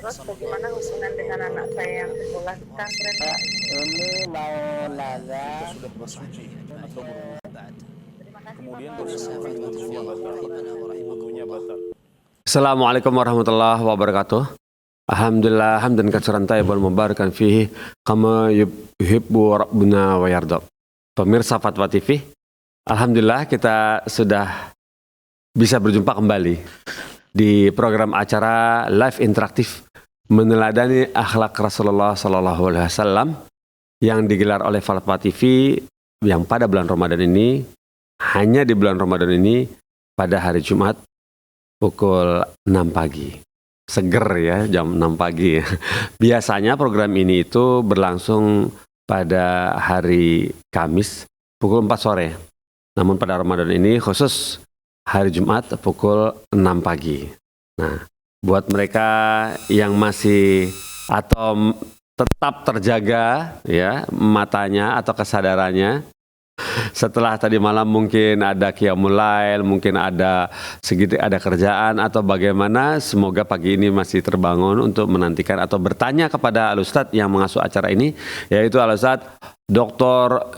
Terus bagaimana hubungan dengan anak saya yang sekolah di pesantren? Ini mau nanya. sudah bersuci atau berwudu, Terima kasih kemudian Bapak. bersihkan wudunya batal. Wudunya batal. Assalamualaikum warahmatullahi wabarakatuh. Alhamdulillah hamdan katsiran thayyiban mubarakan fihi kama yuhibbu rabbuna wa yarda. Pemirsa Fatwa TV, alhamdulillah kita sudah bisa berjumpa kembali di program acara live interaktif meneladani akhlak Rasulullah sallallahu alaihi wasallam yang digelar oleh Fatwa TV yang pada bulan Ramadan ini, hanya di bulan Ramadan ini pada hari Jumat pukul 6 pagi. Seger ya, jam 6 pagi. Biasanya program ini itu berlangsung pada hari Kamis pukul 4 sore. Namun pada Ramadan ini khusus hari Jumat pukul 6 pagi. Nah, buat mereka yang masih atau tetap terjaga ya matanya atau kesadarannya, setelah tadi malam mungkin ada qiyamul lail, mungkin ada kerjaan atau bagaimana, semoga pagi ini masih terbangun untuk menantikan atau bertanya kepada Al-Ustadz yang mengasuh acara ini, yaitu Al-Ustadz Dr.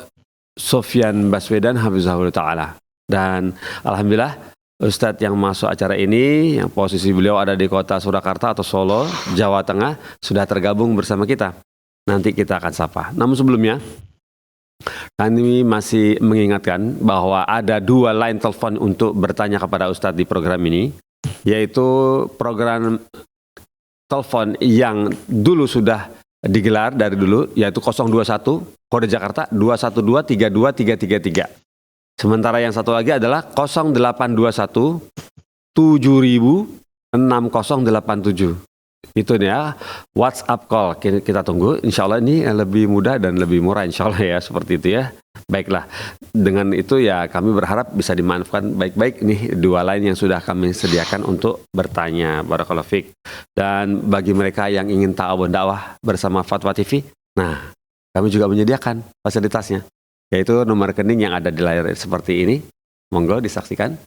Sofyan Baswedan Hafizahullah Ta'ala. Dan alhamdulillah Ustadz yang masuk acara ini, yang posisi beliau ada di kota Surakarta atau Solo, Jawa Tengah, sudah tergabung bersama kita. Nanti kita akan sapa. Namun sebelumnya, kami masih mengingatkan bahwa ada 2 line telepon untuk bertanya kepada Ustadz di program ini, yaitu program telepon yang dulu sudah digelar dari dulu, yaitu 021 kode Jakarta 212323333. Sementara yang satu lagi adalah 0821 7000 6087. Itu ya WhatsApp call, kita tunggu. Insya Allah ini lebih mudah dan lebih murah insya Allah ya, seperti itu ya. Baiklah, dengan itu ya kami berharap bisa dimanfaatkan baik-baik nih 2 line yang sudah kami sediakan untuk bertanya. Barakallahu fiik. Dan bagi mereka yang ingin ta'awun dakwah bersama Fatwa TV, nah kami juga menyediakan fasilitasnya, yaitu nomor rekening yang ada di layar seperti ini. Monggo disaksikan.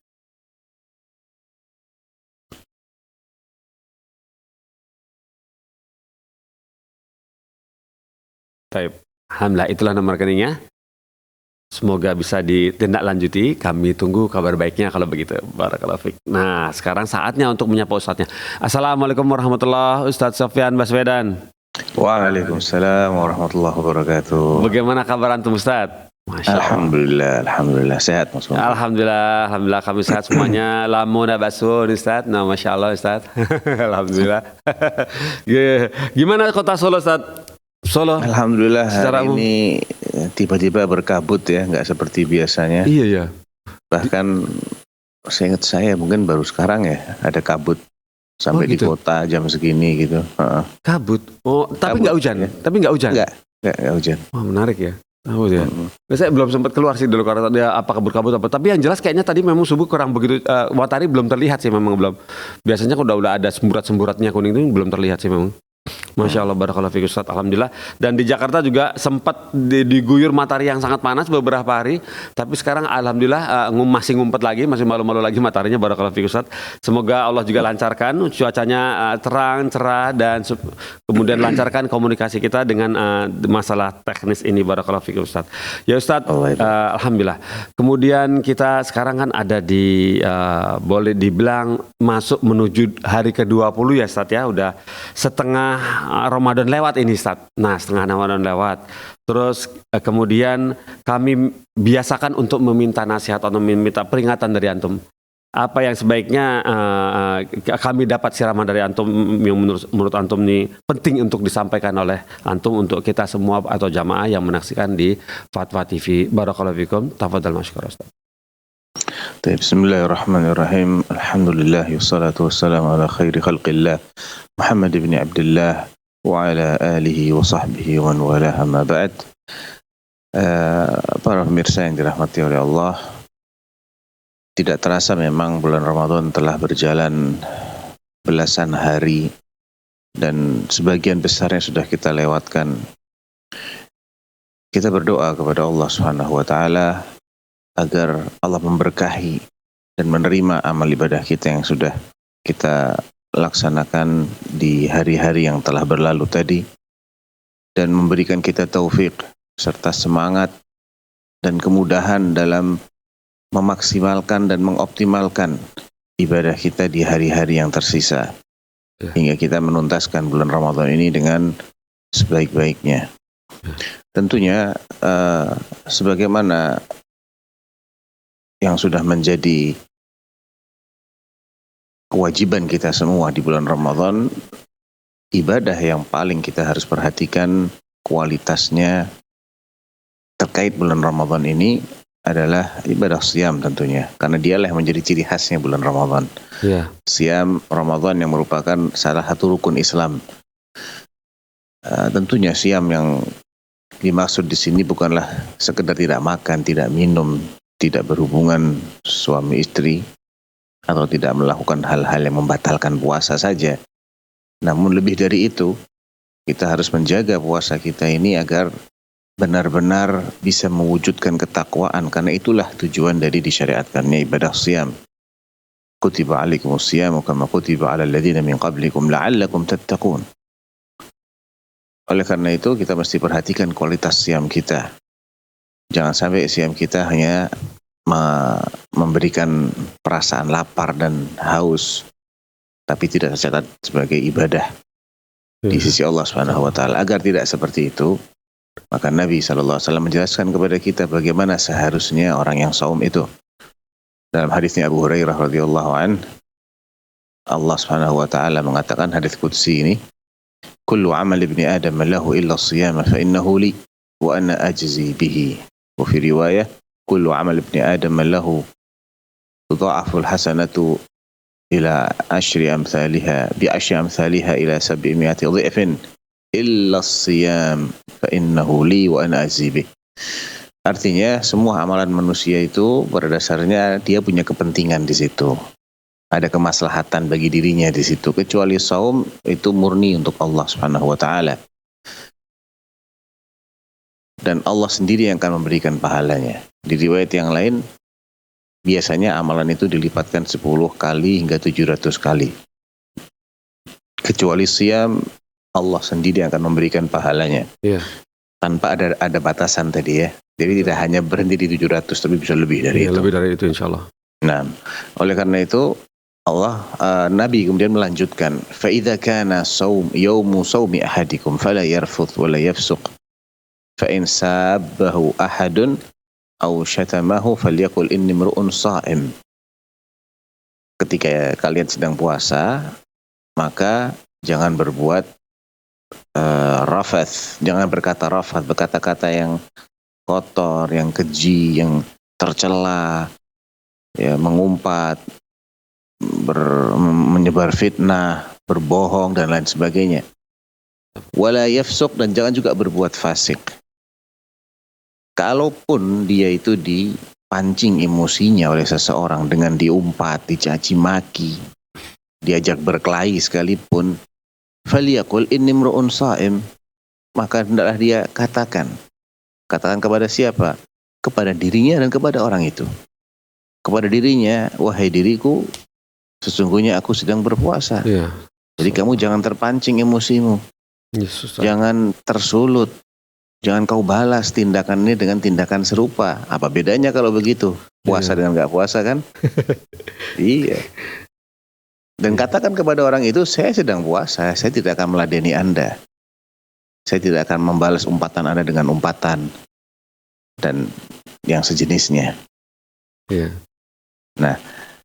Alhamdulillah, itulah nomor rekeningnya. Semoga bisa ditindaklanjuti. Kami tunggu kabar baiknya kalau begitu. Barakallahu fiik. Nah, sekarang saatnya untuk menyapa Ustadznya. Assalamualaikum warahmatullahi wabarakatuh, Ustadz Sofyan Baswedan. Waalaikumsalam warahmatullahi wabarakatuh. Bagaimana kabar antum, Ustadz? Masya Allah. Alhamdulillah sehat Mas. Alhamdulillah kami sehat semuanya. Lamuna basun Ustadz. Nah, Masya Allah Ustadz. Alhamdulillah. Gimana kota Solo, Ustadz? Solo. Alhamdulillah hari ini tiba-tiba berkabut ya, nggak seperti biasanya. Iya ya. Bahkan seingat saya mungkin baru sekarang ya ada kabut sampai gitu? di kota jam segini gitu. Kabut. Oh, tapi nggak hujan. Ya. Tapi nggak hujan. Nggak hujan. Wah, menarik ya. Kabut ya. Saya belum sempat keluar sih dulu karena dia apa kabut apa. Tapi yang jelas kayaknya tadi memang subuh kurang begitu. Matahari belum terlihat sih, memang belum. Biasanya udah ada semburat-semburatnya kuning itu belum terlihat sih memang. Masya Allah, barakallahu fiik Ustadz, alhamdulillah. Dan di Jakarta juga sempat diguyur matahari yang sangat panas beberapa hari, tapi sekarang alhamdulillah masih ngumpet lagi, masih malu-malu lagi mataharinya, barakallahu fiik Ustadz. Semoga Allah juga lancarkan cuacanya, terang, cerah, dan kemudian lancarkan komunikasi kita dengan masalah teknis ini, barakallahu fiik Ustadz. Ya Ustadz, alhamdulillah. Kemudian kita sekarang kan ada di boleh dibilang masuk menuju hari ke-20 ya Ustadz ya, udah setengah Ramadan lewat ini Ustaz. Nah, setengah Ramadan lewat. Terus kemudian kami biasakan untuk meminta nasihat atau meminta peringatan dari antum. Apa yang sebaiknya kami dapat siraman dari antum yang menurut antum ini penting untuk disampaikan oleh antum untuk kita semua atau jamaah yang menyaksikan di Fatwa TV. Barakallahu fikum. Tafadhal masykur Ustaz. Bismillahirrahmanirrahim. Alhamdulillah wassalatu wassalamu ala khairi khalqillah Muhammad ibn Abdullah wa ala alihi wa sahbihi wa walah, amma ba'd. Para pemirsa yang dirahmati oleh Allah, tidak terasa memang bulan Ramadan telah berjalan belasan hari dan sebagian besarnya sudah kita lewatkan. Kita berdoa kepada Allah Subhanahu wa taala agar Allah memberkahi dan menerima amal ibadah kita yang sudah kita laksanakan di hari-hari yang telah berlalu tadi, dan memberikan kita taufik serta semangat dan kemudahan dalam memaksimalkan dan mengoptimalkan ibadah kita di hari-hari yang tersisa, hingga kita menuntaskan bulan Ramadan ini dengan sebaik-baiknya. Tentunya sebagaimana yang sudah menjadi kewajiban kita semua di bulan Ramadan, ibadah yang paling kita harus perhatikan kualitasnya terkait bulan Ramadan ini adalah ibadah siam tentunya, karena dialah yang menjadi ciri khasnya bulan Ramadan. Siam Ramadan yang merupakan salah satu rukun Islam. Tentunya siam yang dimaksud di sini bukanlah sekedar tidak makan, tidak minum, tidak berhubungan suami istri, atau tidak melakukan hal-hal yang membatalkan puasa saja. Namun lebih dari itu, kita harus menjaga puasa kita ini agar benar-benar bisa mewujudkan ketakwaan, karena itulah tujuan dari disyariatkannya ibadah siam. Kutiba alaikumus siyamu kama kutiba alal ladzina min qablikum la'allakum tattaqun. Oleh karena itu kita mesti perhatikan kualitas siam kita. Jangan sampai siam kita hanya memberikan perasaan lapar dan haus, tapi tidak tercatat sebagai ibadah di sisi Allah Subhanahu wa taala. Agar tidak seperti itu, maka Nabi SAW menjelaskan kepada kita bagaimana seharusnya orang yang saum itu. Dalam hadisnya Abu Hurairah radhiyallahu an, Allah Subhanahu wa taala mengatakan, hadis qudsi ini, kullu amal ibni adam lahu illa as-siyam fa innahu li wa ana ajzi bihi. Wa fi riwayah, kullu amal ibni adam lahu tudha'afu al-hasanatu ila ashri amthaliha bi ashri amthaliha ila 700 dhifin illa as-siyam fa innahu li wa ana ajzi bihi. Artinya semua amalan manusia itu pada dasarnya dia punya kepentingan di situ. Ada kemaslahatan bagi dirinya di situ, kecuali saum itu murni untuk Allah Subhanahu wa taala. Dan Allah sendiri yang akan memberikan pahalanya. Di riwayat yang lain biasanya amalan itu dilipatkan 10 kali hingga 700 kali. Kecuali siam, Allah sendiri yang akan memberikan pahalanya. Tanpa ada batasan tadi ya. Jadi tidak hanya berhenti di 700, tapi bisa lebih dari itu. Lebih dari itu insya Allah. Nah, oleh karena itu Nabi kemudian melanjutkan, fa idza kana yaumu saumi ahadikum fala yarfuth wala yafsuq fa in sabbahu ahadun aw syatamahu falyaqul inni imru'un sha'im. Ketika kalian sedang puasa, maka jangan berbuat rafath, jangan berkata rafath, berkata-kata yang kotor, yang keji, yang tercela, ya, mengumpat, menyebar fitnah, berbohong dan lain sebagainya. Wala yafsuq, dan jangan juga berbuat fasik. Kalaupun dia itu dipancing emosinya oleh seseorang dengan diumpat, dicaci maki, diajak berkelahi sekalipun, faliyaqul inni imru'un sha'im, maka hendaklah dia katakan kepada siapa? Kepada dirinya dan kepada orang itu. Kepada dirinya, wahai diriku, sesungguhnya aku sedang berpuasa. Jadi kamu jangan terpancing emosimu. Jangan tersulut. Jangan kau balas tindakan ini dengan tindakan serupa. Apa bedanya kalau begitu? Puasa dengan gak puasa kan? Iya. Dan katakan kepada orang itu, saya sedang puasa, saya tidak akan meladeni Anda. Saya tidak akan membalas umpatan Anda dengan umpatan dan yang sejenisnya. Nah,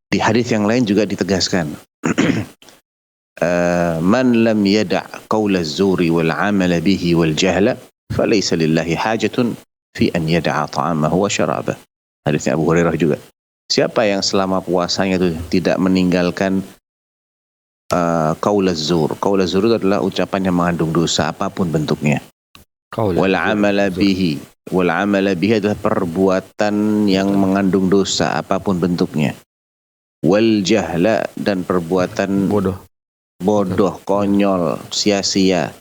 di hadis yang lain juga ditegaskan, man lam yada' qawla az-zuri wal 'amala bihi wal jahla falaysa lillahi hajatun fi an yada'a ta'amahu wa syarabah. Hadisnya Abu Hurairah juga. Siapa yang selama puasanya itu tidak meninggalkan qaul az-zur. Qaul az-zur itu adalah ucapan yang mengandung dosa apapun bentuknya. Wal 'amala bihi. Wal 'amala bihi adalah perbuatan yang mengandung dosa apapun bentuknya. Wal jahla, dan perbuatan bodoh, konyol, sia-sia.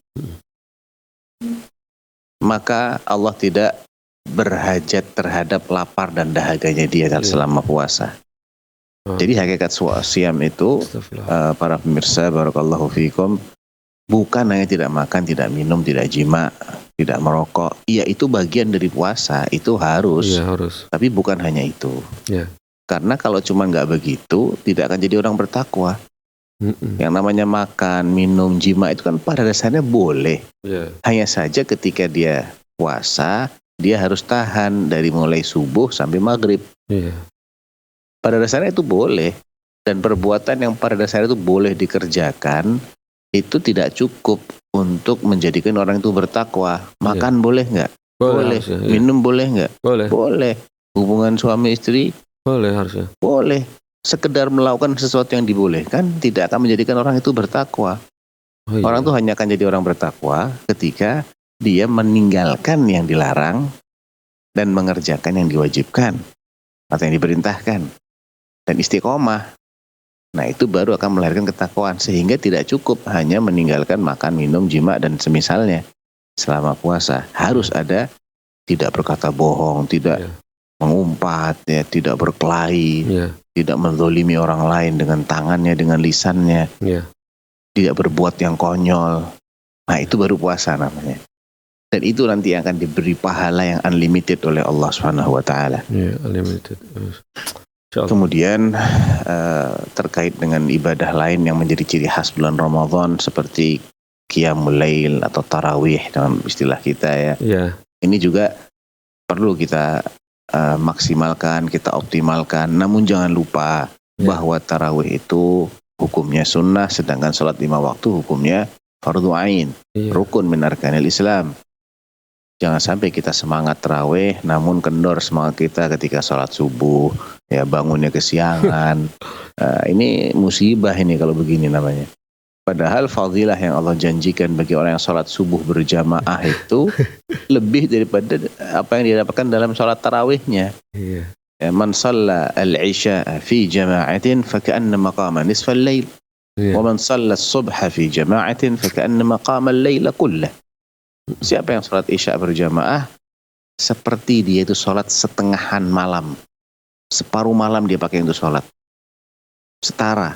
Maka Allah tidak berhajat terhadap lapar dan dahaganya dia selama puasa. Jadi hakikat siam itu Astagfirullah. para pemirsa barakallahu fikum, bukan hanya tidak makan, tidak minum, tidak jima, tidak merokok. Iya, itu bagian dari puasa, itu harus. Iya, harus. Tapi bukan hanya itu. Iya. Karena kalau cuma nggak begitu, tidak akan jadi orang bertakwa. Yang namanya makan, minum, jima itu kan pada dasarnya boleh. Iya. Hanya saja ketika dia puasa, dia harus tahan dari mulai subuh sampai maghrib. Iya. Pada dasarnya itu boleh. Dan perbuatan yang pada dasarnya itu boleh dikerjakan, itu tidak cukup untuk menjadikan orang itu bertakwa. Makan boleh nggak? Boleh. Harusnya, iya. Minum boleh nggak? Boleh. Boleh. Hubungan suami istri Boleh harusnya. boleh. Sekedar melakukan sesuatu yang dibolehkan tidak akan menjadikan orang itu bertakwa. Oh, iya. Orang tuh hanya akan jadi orang bertakwa ketika dia meninggalkan yang dilarang dan mengerjakan yang diwajibkan atau yang diperintahkan dan istiqomah. Nah, itu baru akan melahirkan ketakwaan, sehingga tidak cukup hanya meninggalkan makan, minum, jima dan semisalnya selama puasa. Harus ada tidak berkata bohong, tidak Iya. mengumpat, ya, tidak berkelahi, Iya. tidak menzolimi orang lain dengan tangannya, dengan lisannya, Iya. tidak berbuat yang konyol. Nah, itu baru puasa namanya. Dan itu nanti akan diberi pahala yang unlimited oleh Allah Subhanahu wa taala. Iya, unlimited. Insyaallah. Kemudian terkait dengan ibadah lain yang menjadi ciri khas bulan Ramadan seperti qiyamul lail atau tarawih dalam istilah kita, ya. Iya. Ini juga perlu kita maksimalkan, kita optimalkan. Namun jangan lupa bahwa tarawih itu hukumnya sunnah, sedangkan sholat 5 waktu hukumnya fardhu ain, Iya. rukun min arkanil Islam. Jangan sampai kita semangat tarawih, namun kendor semangat kita ketika sholat subuh, ya bangunnya kesiangan. Ini musibah ini kalau begini namanya. Padahal fadilah yang Allah janjikan bagi orang yang sholat subuh berjamaah itu lebih daripada apa yang didapatkan dalam sholat tarawihnya. Iya. Ya, man shalla al-isha fi jama'atin faka'annama qama nisfal lail. Iya. Wa man shalla as-subha fi jama'atin faka'annama qama al-laila kullah. Siapa yang sholat isya berjamaah, seperti dia itu sholat setengahan malam. Separuh malam dia pakai untuk sholat. Setara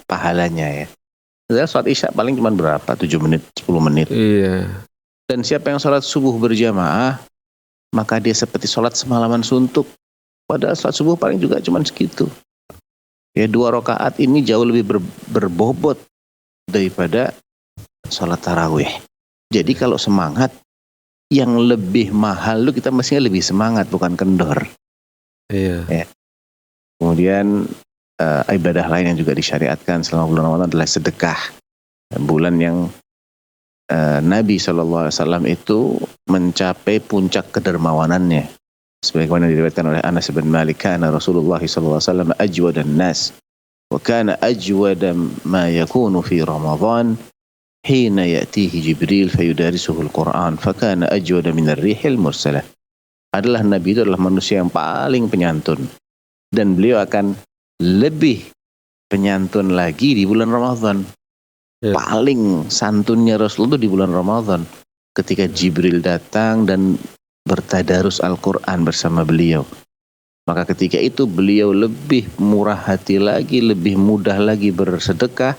pahalanya, ya. Padahal sholat isya paling cuma berapa? 7 menit, 10 menit. Iya. Dan siapa yang sholat subuh berjamaah, maka dia seperti sholat semalaman suntuk. Padahal sholat subuh paling juga cuma segitu. Ya, 2 rakaat ini jauh lebih berbobot daripada sholat tarawih. Jadi kalau semangat, yang lebih mahal itu kita mestinya lebih semangat, bukan kendor. Iya. Ya. Kemudian ibadah lain yang juga disyariatkan selama bulan Ramadan adalah sedekah. Bulan yang Nabi SAW itu mencapai puncak kedermawanannya. Sebagaimana diriwayatkan oleh Anas bin Malik, kana Rasulullah SAW ajwadan nas, wa kana ajwada ma yakunu fi Ramadan hina ya'tihi Jibril fayudarisuhul Quran fakana ajwada minar rihil mursalah. Adalah Nabi itu adalah manusia yang paling penyantun, dan beliau akan lebih penyantun lagi di bulan Ramadan. Ya. Paling santunnya Rasulullah itu di bulan Ramadan ketika Jibril datang dan bertadarus Al-Quran bersama beliau. Maka ketika itu beliau lebih murah hati lagi, lebih mudah lagi bersedekah,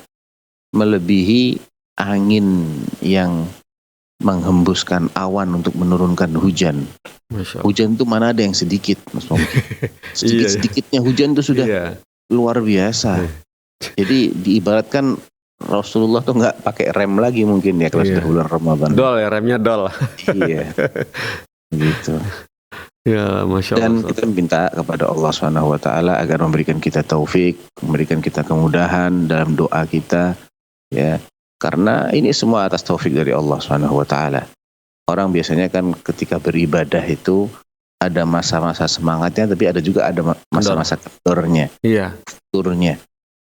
melebihi angin yang menghembuskan awan untuk menurunkan hujan. Masya Allah. Hujan itu mana ada yang sedikit, Mas Muhammad. Sedikit-sedikitnya hujan itu sudah Iya. luar biasa. Jadi diibaratkan Rasulullah tuh nggak pakai rem lagi mungkin ya kalau Iya. sudah bulan Ramadan. Dol ya, remnya dol. Iya, gitu. Ya, Masya Allah. Dan kita minta kepada Allah Subhanahu Wa Taala agar memberikan kita taufik, memberikan kita kemudahan dalam doa kita, ya. Karena ini semua atas taufik dari Allah Subhanahu Wa Taala. Orang biasanya kan ketika beribadah itu ada masa-masa semangatnya, tapi ada juga ada masa-masa kendornya, Iya. turunnya.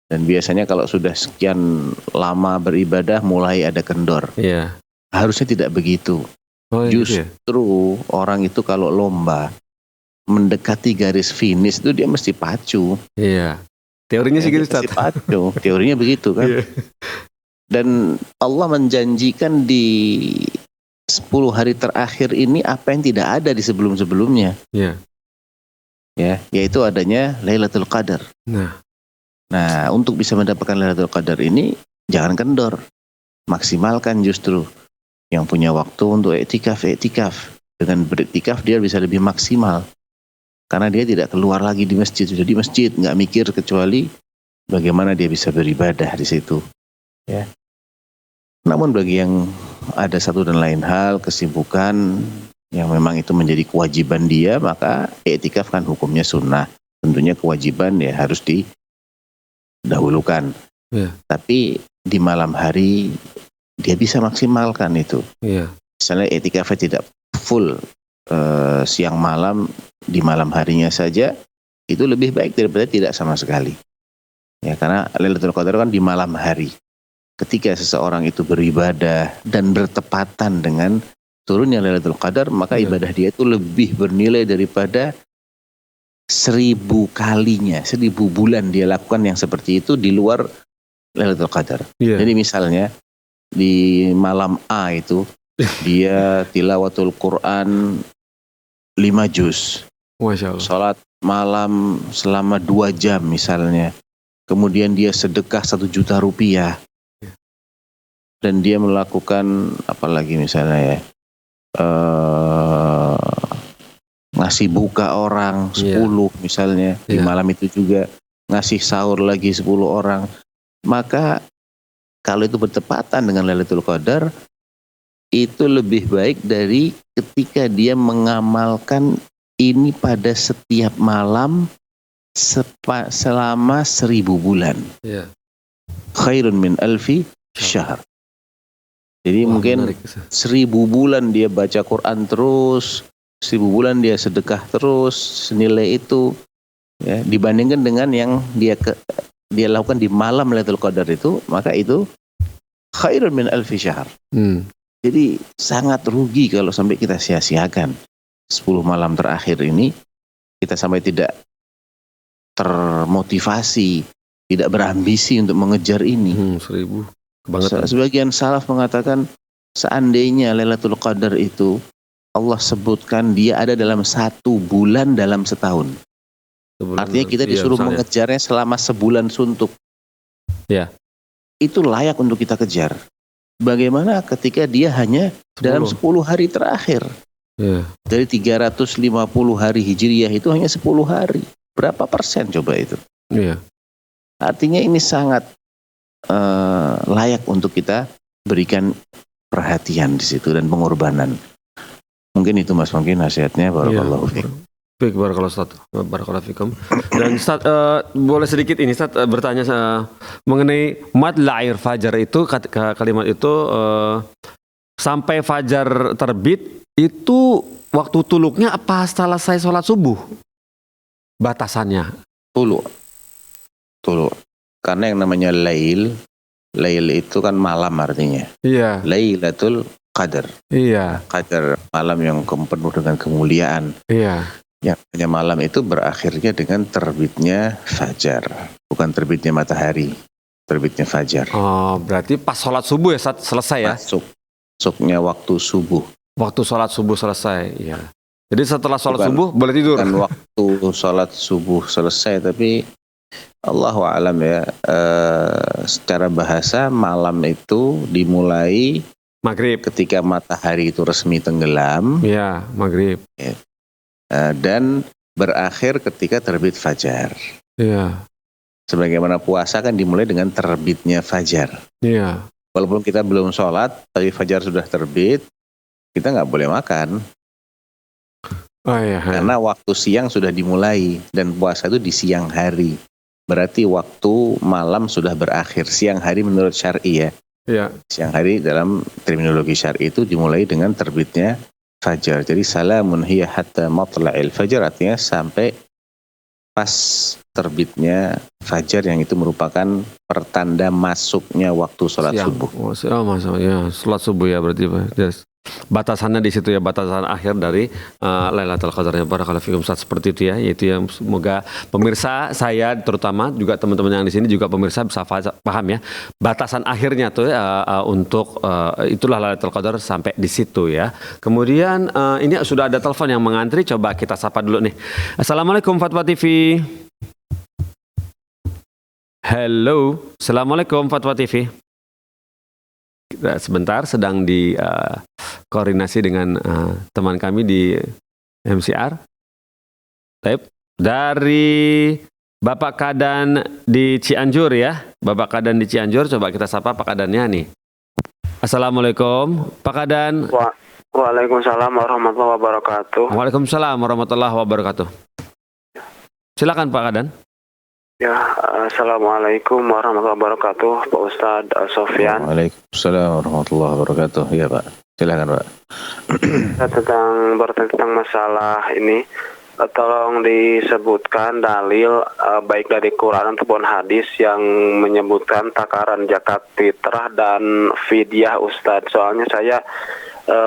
Dan biasanya kalau sudah sekian lama beribadah mulai ada kendor. Iya. Harusnya tidak begitu. Oh, gitu ya? Justru orang itu kalau lomba mendekati garis finish itu dia mesti pacu. Iya. Teorinya sih Dia gitu, Ustaz. mesti pacu. Teorinya begitu kan. Iya. Dan Allah menjanjikan di 10 hari terakhir ini apa yang tidak ada di sebelum-sebelumnya. Iya. ya, yaitu adanya Lailatul Qadar. Nah, untuk bisa mendapatkan Lailatul Qadar ini jangan kendor, maksimalkan justru. Yang punya waktu untuk iktikaf. Dengan beriktikaf dia bisa lebih maksimal. Karena dia tidak keluar lagi di masjid, sudah di masjid, nggak mikir kecuali bagaimana dia bisa beribadah di situ. Ya. Namun bagi yang ada satu dan lain hal, kesibukan yang memang itu menjadi kewajiban dia, maka iktikaf kan hukumnya sunnah. Tentunya kewajiban ya harus didahulukan. Yeah. Tapi di malam hari dia bisa maksimalkan itu. Yeah. Misalnya iktikafnya tidak full siang malam, di malam harinya saja, itu lebih baik daripada tidak sama sekali. Ya, karena Lailatul Qadar kan di malam hari. Ketika seseorang itu beribadah dan bertepatan dengan turunnya Lailatul Qadar, maka ibadah dia itu lebih bernilai daripada 1000 kalinya, 1000 bulan dia lakukan yang seperti itu di luar Lailatul Qadar. Yeah. Jadi misalnya di malam A itu dia tilawatul Quran 5 juz. Masya Allah. Salat malam selama 2 jam misalnya. Kemudian dia sedekah 1 juta rupiah. Dan dia melakukan apalagi misalnya ya, ngasih buka orang 10 misalnya, di malam itu juga ngasih sahur lagi 10 orang. Maka kalau itu bertepatan dengan Lailatul Qadar, itu lebih baik dari ketika dia mengamalkan ini pada setiap malam selama 1000 bulan. Khairun min alfi syahr. Jadi mungkin 1000 bulan dia baca Quran terus, 1000 bulan dia sedekah terus, senilai itu ya, dibandingkan dengan yang dia lakukan di malam Lailatul Qadar itu, maka itu khairun min alfi syahr. Jadi sangat rugi kalau sampai kita sia-siakan 10 malam terakhir ini, kita sampai tidak termotivasi, tidak berambisi untuk mengejar ini. 1000. Sebagian salaf mengatakan seandainya Lailatul Qadar itu Allah sebutkan dia ada dalam 1 bulan dalam setahun. Artinya kita disuruh mengejarnya selama sebulan suntuk. Ya. Itu layak untuk kita kejar. Bagaimana ketika dia hanya dalam 10 hari terakhir? Dari 350 hari Hijriyah itu hanya 10 hari. Berapa persen coba itu? Artinya ini sangat layak untuk kita berikan perhatian di situ dan pengorbanan. Mungkin itu Mas, mungkin nasihatnya. Barakallahu fiik. Baik, barakallahu fikum. Dan Ustaz, boleh sedikit ini Ustaz bertanya mengenai madla air fajar itu, kalimat itu sampai fajar terbit itu waktu tuluknya apa selesai sholat subuh? Batasannya tuluk. Karena yang namanya lail itu kan malam artinya. Iya. Lailatul Qadar. Iya. Qadar, malam yang penuh dengan kemuliaan. Iya. Yang hanya malam itu berakhirnya dengan terbitnya fajar, bukan terbitnya matahari, terbitnya fajar. Oh, berarti pas sholat subuh ya selesai ya? Masuknya waktu subuh. Waktu sholat subuh selesai, ya. Jadi setelah sholat subuh boleh tidur? Bukan waktu sholat subuh selesai, tapi Allahu a'lam ya, secara bahasa malam itu dimulai maghrib, ketika matahari itu resmi tenggelam. Ya, maghrib. Ya. Dan berakhir ketika terbit fajar. Iya. Sebagaimana puasa kan dimulai dengan terbitnya fajar. Iya. Walaupun kita belum sholat, tapi fajar sudah terbit, kita nggak boleh makan. Oh iya. Karena waktu siang sudah dimulai dan puasa itu di siang hari. Berarti waktu malam sudah berakhir. Siang hari menurut syar'i ya. Iya. Siang hari dalam terminologi syar'i itu dimulai dengan terbitnya fajar. Jadi salamun hiya hatta matla'il fajar, artinya sampai pas terbitnya fajar, yang itu merupakan pertanda masuknya waktu sholat subuh. Oh, ya, sholat subuh ya berarti Pak. Yes. batasannya di situ ya, batasan akhir dari Lailatul Qadarnya. Barakallahu fikum Ustaz, seperti itu ya. Yaitu yang semoga pemirsa saya terutama juga teman-teman yang di sini juga pemirsa bisa paham ya. Batasan akhirnya tuh untuk itulah Lailatul Qadar sampai di situ ya. Kemudian ini sudah ada telepon yang mengantri, coba kita sapa dulu nih. Assalamualaikum Fatwa TV. Hello, Assalamualaikum Fatwa TV. Kita sebentar sedang di koordinasi dengan teman kami di MCR. Baik, dari Bapak Kadan di Cianjur ya. Bapak Kadan di Cianjur, coba kita sapa Pak Kadannya nih. Assalamualaikum Pak Kadan. Waalaikumsalam warahmatullahi wabarakatuh. Waalaikumsalam warahmatullahi wabarakatuh. Silakan Pak Kadan. Ya, assalamualaikum warahmatullahi wabarakatuh, Pak Ustadz Sofyan. Waalaikumsalam warahmatullahi wabarakatuh. Iya Pak, silakan Pak. Tentang masalah ini, tolong disebutkan dalil baik dari Quran ataupun hadis yang menyebutkan takaran zakat fitrah dan fidyah Ustadz. Soalnya saya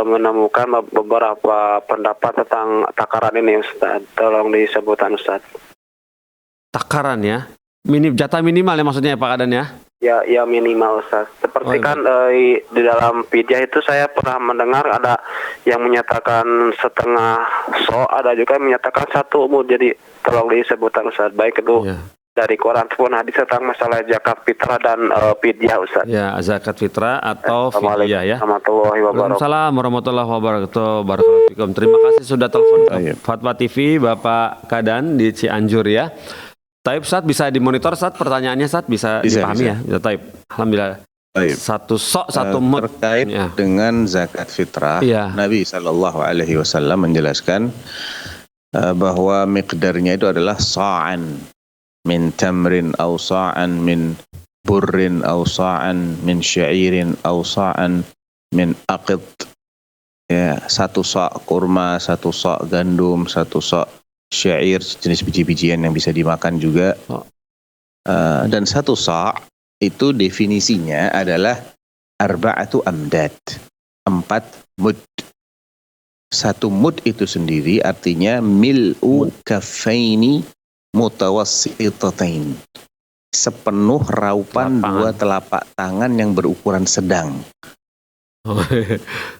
menemukan beberapa pendapat tentang takaran ini Ustadz. Tolong disebutkan Ustadz. Takaran ya, jatah minimal ya maksudnya ya Pak Kadan ya? Ya minimal Ustaz. Seperti kan di dalam fidyah itu saya pernah mendengar ada yang menyatakan setengah so, ada juga yang menyatakan satu mud. Jadi tolong disebutkan Ustaz, baik itu dari Quran pun hadis tentang masalah zakat fitrah dan fidyah Ustaz. Ya, zakat fitrah atau fidyah ya. Waalaikumsalam warahmatullahi wabarakatuh. Barakallahu fikum. Terima kasih sudah telepon Fatwa TV Bapak Kadan di Cianjur ya. Taib Ustaz, bisa dimonitor Ustaz pertanyaannya Ustaz, bisa dipahami ya? Bisa Taib. Alhamdulillah. Taib. Satu sok, satu mud. Terkait dengan zakat fitrah, Nabi SAW menjelaskan bahwa miqdarnya itu adalah sa'an min tamrin aw sa'an min burrin aw sa'an min sya'irin aw sa'an min aqid. Ya, satu sa' kurma, satu sa' gandum, satu sa' syair, jenis biji-bijian yang bisa dimakan juga. Dan satu sa' itu definisinya adalah arba'atu amdad, 4 mud. Satu mud itu sendiri artinya mil'u kaffaini mutawassitatain, sepenuh raupan dua telapak tangan yang berukuran sedang.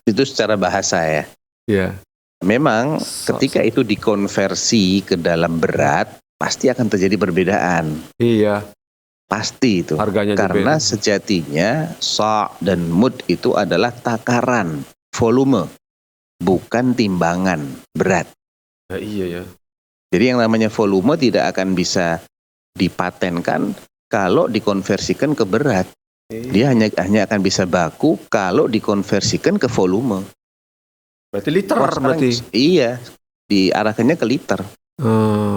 Itu secara bahasa ya. Iya. Memang ketika itu dikonversi ke dalam berat, pasti akan terjadi perbedaan. Iya. Pasti itu. Harganya karena sejatinya sa' dan mud itu adalah takaran, volume, bukan timbangan berat. Ya, iya ya. Jadi yang namanya volume tidak akan bisa dipatenkan kalau dikonversikan ke berat. Dia hanya akan bisa baku kalau dikonversikan ke volume. Berarti liter berarti. Iya, diarahkannya ke liter.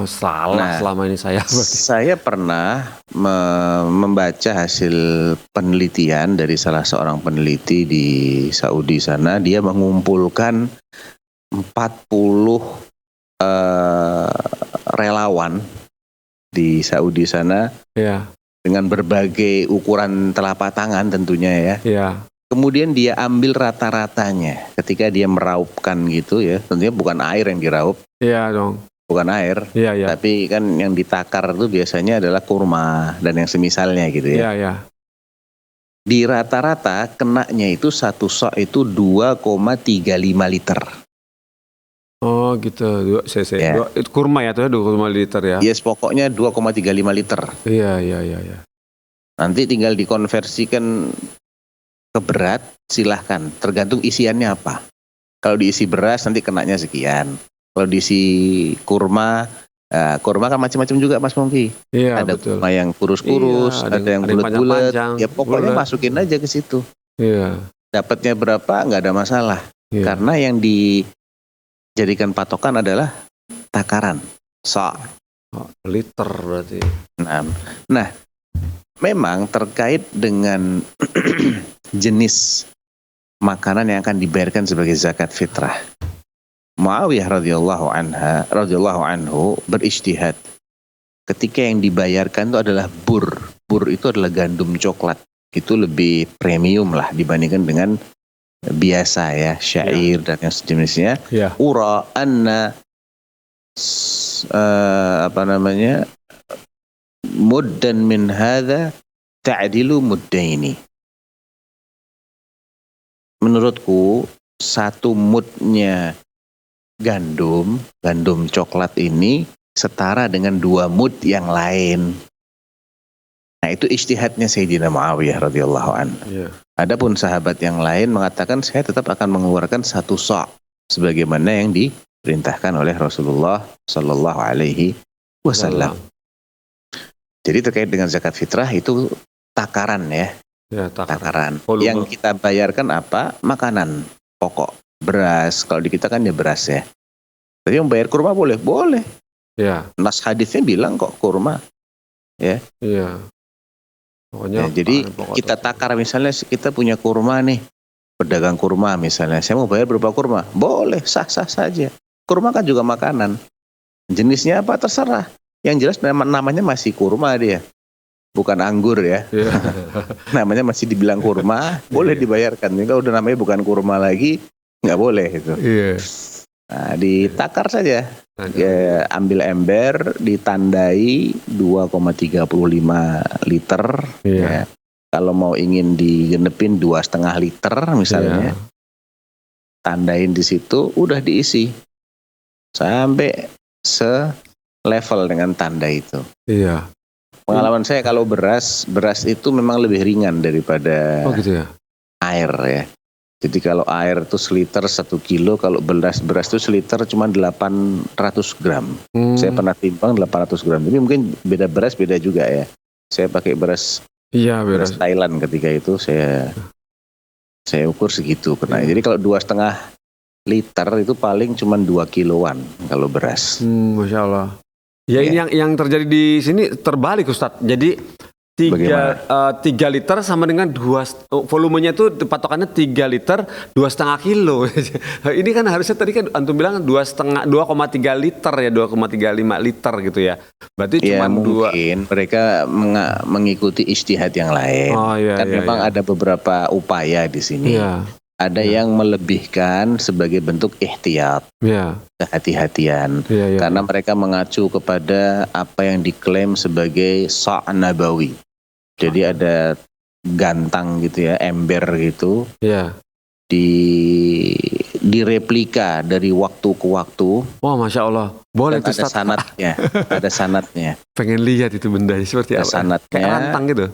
Salah selama ini saya. Saya pernah membaca hasil penelitian dari salah seorang peneliti di Saudi sana. Dia mengumpulkan 40 relawan di Saudi sana dengan berbagai ukuran telapak tangan tentunya ya. Kemudian dia ambil rata-ratanya ketika dia meraupkan gitu ya. Tentunya bukan air yang diraup. Iya dong. Bukan air. Iya. Tapi kan yang ditakar itu biasanya adalah kurma dan yang semisalnya gitu ya. Iya. Di rata-rata kenanya itu satu sok itu 2,35 liter. Oh gitu. Itu kurma ya tuh 2,5 liter ya. Yes, pokoknya 2,35 liter. Iya. Nanti tinggal dikonversikan ke berat, silahkan. Tergantung isiannya apa. Kalau diisi beras nanti kenanya sekian. Kalau diisi kurma, kurma kan macam-macam juga Mas Mongki. Iya, ada betul. kurma yang kurus-kurus, ada yang bulat-bulat. Ya pokoknya masukin aja ke situ. Iya. Dapatnya berapa nggak ada masalah. Iya. Karena yang dijadikan patokan adalah takaran. Liter berarti. Nah, memang terkait dengan jenis makanan yang akan dibayarkan sebagai zakat fitrah. Muawiyah radhiyallahu anhu berijtihad. Ketika yang dibayarkan itu adalah bur. Bur itu adalah gandum coklat. Itu lebih premium lah dibandingkan dengan biasa ya, syair dan yang sejenisnya. Ya. Ura anna muddan min hadha ta'dilu muddaini. Menurutku satu mudnya gandum coklat ini setara dengan 2 mud yang lain. Nah, itu ijtihadnya Sayyidina Muawiyah radhiyallahu anhu. Ya. Adapun sahabat yang lain mengatakan saya tetap akan mengeluarkan 1 sa' sebagaimana yang diperintahkan oleh Rasulullah sallallahu alaihi wasallam. Jadi terkait dengan zakat fitrah itu takaran ya. Ya, Takaran. Volume. Yang kita bayarkan apa? Makanan pokok, beras. Kalau di kita kan ya beras ya. Tapi yang bayar kurma boleh? Boleh. Ya. Nas hadisnya bilang kok kurma. Ya. Iya. Pokoknya Jadi kita takar, misalnya kita punya kurma nih, pedagang kurma misalnya, saya mau bayar berapa kurma? Boleh, sah-sah saja. Kurma kan juga makanan. Jenisnya apa terserah. Yang jelas namanya masih kurma dia. Bukan anggur ya. Iya. Namanya masih dibilang kurma, boleh dibayarkan. Kalau udah namanya bukan kurma lagi, nggak boleh itu. Iya. Nah, ditakar saja. Ya, ambil ember, ditandai 2,35 liter. Iya. Ya. Kalau mau ingin digenepin 2,5 liter misalnya, tandain di situ, udah diisi sampai selevel dengan tanda itu. Iya. Pengalaman saya kalau beras itu memang lebih ringan daripada Oh gitu ya. air ya. Jadi kalau air itu seliter 1 kilo, kalau beras itu seliter cuma 800 gram. Saya pernah timbang 800 gram. Tapi mungkin beda beras beda juga ya. Saya pakai beras Thailand ketika itu saya ukur segitu. Jadi kalau 2,5 liter itu paling cuma 2 kiloan kalau beras. Masya Allah. Ya, ini yang terjadi di sini terbalik Ustadz. Jadi 3 liter sama dengan volumenya itu patokannya 3 liter 2,5 kilo. Ini kan harusnya tadi kan antum bilang 2,3 liter ya, 2,35 liter gitu ya. Berarti cuma mungkin mereka mengikuti ijtihad yang lain. Memang ada beberapa upaya di sini. Iya. Ada yang melebihkan sebagai bentuk ihtiyat, kehati-hatian, karena mereka mengacu kepada apa yang diklaim sebagai sa' nabawi. Jadi ada gantang gitu ya, ember gitu, direplika dari waktu ke waktu. Wah, Masya Allah, boleh tuh ada sanatnya, ada sanatnya. Pengen lihat itu bendanya seperti apa? Sanatnya, kayak rantang gitu.